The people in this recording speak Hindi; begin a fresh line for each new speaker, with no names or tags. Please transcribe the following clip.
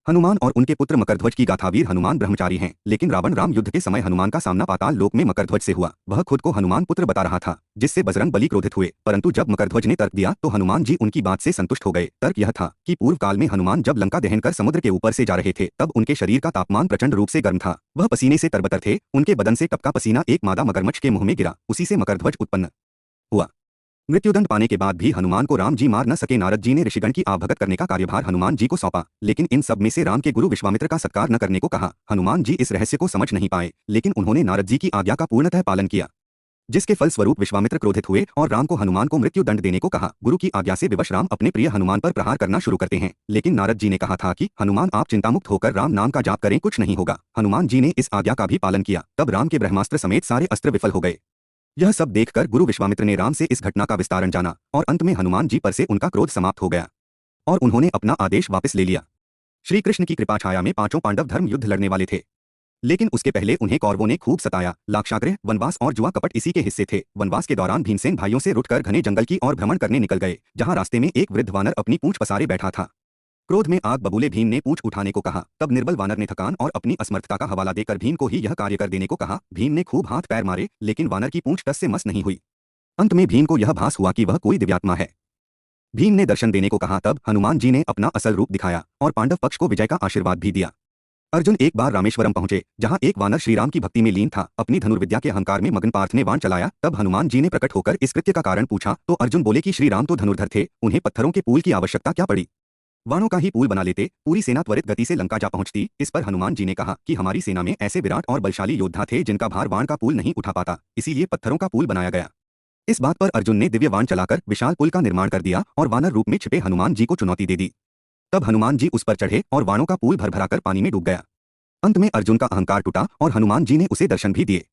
हनुमान और उनके पुत्र मकरध्वज की गाथा। वीर हनुमान ब्रह्मचारी हैं, लेकिन रावण राम युद्ध के समय हनुमान का सामना पाताल लोक में मकरध्वज से हुआ। वह खुद को हनुमान पुत्र बता रहा था, जिससे बजरंग बली क्रोधित हुए, परंतु जब मकरध्वज ने तर्क दिया तो हनुमान जी उनकी बात से संतुष्ट हो गए। तर्क यह था कि पूर्व काल में हनुमान जब लंका दहन कर समुद्र के ऊपर से जा रहे थे, तब उनके शरीर का तापमान प्रचंड रूप से गर्म था। वह पसीने से तरबतर थे, उनके बदन से टपका पसीना एक मादा मगरमच्छ के मुंह में गिरा, उसी से मकरध्वज उत्पन्न हुआ। मृत्युदंड पाने के बाद भी हनुमान को राम जी मार न सके। नारद जी ने ऋषिगण की आवभगत करने का कार्यभार हनुमान जी को सौंपा, लेकिन इन सब में से राम के गुरु विश्वामित्र का सत्कार न करने को कहा। हनुमान जी इस रहस्य को समझ नहीं पाए, लेकिन उन्होंने नारद जी की आज्ञा का पूर्णतः पालन किया, जिसके फलस्वरूप विश्वामित्र क्रोधित हुए और राम को हनुमान को मृत्यु दंड देने को कहा। गुरु की आज्ञा से विवश राम अपने प्रिय हनुमान पर प्रहार करना शुरू करते हैं, लेकिन नारद जी ने कहा था कि हनुमान आप चिंतामुक्त होकर राम नाम का जाप करें, कुछ नहीं होगा। हनुमान जी ने इस आज्ञा का भी पालन किया। तब राम के ब्रह्मास्त्र समेत सारे अस्त्र विफल हो गए। यह सब देखकर गुरु विश्वामित्र ने राम से इस घटना का विस्तारण जाना, और अंत में हनुमान जी पर से उनका क्रोध समाप्त हो गया और उन्होंने अपना आदेश वापस ले लिया। श्री कृष्ण की कृपा छाया में पांचों पांडव धर्म युद्ध लड़ने वाले थे, लेकिन उसके पहले उन्हें कौरवों ने खूब सताया। लाक्षागृह, वनवास और जुआ कपट इसी के हिस्से थे। वनवास के दौरान भीमसेन भाइयों से रुठकर घने जंगल की ओर भ्रमण करने निकल गए, जहां रास्ते में एक वृद्ध वानर अपनी पूंछ पसारे बैठा था। क्रोध में आग बबूले भीम ने पूंछ उठाने को कहा। तब निर्बल वानर ने थकान और अपनी असमर्थता का हवाला देकर भीम को ही यह कार्य कर देने को कहा। भीम ने खूब हाथ पैर मारे, लेकिन वानर की पूंछ टस से मस नहीं हुई। अंत में भीम को यह भास हुआ कि वह कोई दिव्यात्मा है। भीम ने दर्शन देने को कहा। तब हनुमान जी ने अपना असल रूप दिखाया और पांडव पक्ष को विजय का आशीर्वाद भी दिया। अर्जुन एक बार रामेश्वरम पहुंचे, जहां एक वानर श्रीराम की भक्ति में लीन था। अपनी धनुर्विद्या के अहंकार में मगन पार्थ ने बाण चलाया। तब हनुमान जी ने प्रकट होकर इस कृत्य का कारण पूछा, तो अर्जुन बोले कि श्री राम तो धनुर्धर थे, उन्हें पत्थरों के पुल की आवश्यकता क्या पड़ी, वाणों का ही पुल बना लेते, पूरी सेना त्वरित गति से लंका जा पहुंचती। इस पर हनुमान जी ने कहा कि हमारी सेना में ऐसे विराट और बलशाली योद्धा थे जिनका भार बाण का पुल नहीं उठा पाता, इसीलिए पत्थरों का पुल बनाया गया। इस बात पर अर्जुन ने दिव्य बाण चलाकर विशाल पुल का निर्माण कर दिया और वानर रूप में छिपे हनुमान जी को चुनौती दे दी। तब हनुमान जी उस पर चढ़े और वाणों का पुल भर भराकर पानी में डूब गया। अंत में अर्जुन का अहंकार टूटा और हनुमान जी ने उसे दर्शन भी दिए।